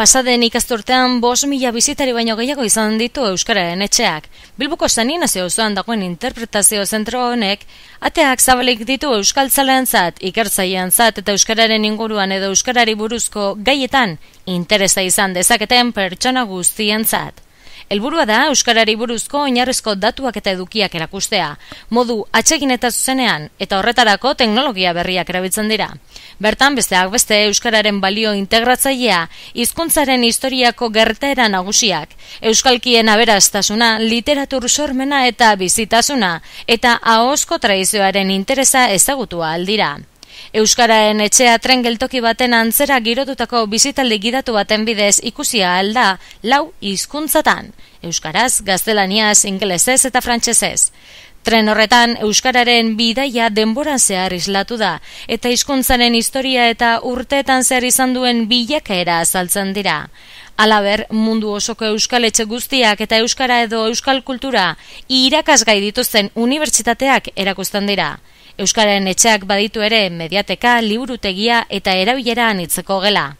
Pasaden ikasturtean 5.000 bisitari baino gehiago izan ditu Euskararen etxeak. Bilboko San Inazio auzoan dagoen interpretazio zentro honek, ateak zabalik ditu euskaltzaleentzat, ikertzaileentzat eta Euskararen inguruan edo Euskarari buruzko gaietan interesa izan dezaketen pertsona guztientzat. Helburua da Euskarari buruzko oinarrizko datuak eta edukiak erakustea, modu atsegin eta zuzenean, eta horretarako teknologia berriak erabiltzen dira. Bertan, besteak beste, Euskararen balio integratzailea, hizkuntzaren historiako gertaera nagusiak, euskalkien aberastasuna, literatur sormena eta bizitasuna, eta ahozko tradizioaren interesa ezagutua aldira. Euskararen etxea tren geltoki baten antzera girotutako bizitaldi gidatu baten bidez ikusia alda 4 hizkuntzatan, euskaraz, gaztelaniaz, ingelesez eta frantsesez. Tren horretan euskararen bidaia denboran zehar islatu da, eta hizkuntzaren historia eta urteetan zehar izan duen bilakaera azaltzen dira. Halaber, mundu osoko euskaletxe guztiak eta euskara edo euskal kultura irakasgai dituzten unibertsitateak erakusten dira. Euskararen etxeak baditu ere mediateka, liburutegia eta erabilera anitzeko gela.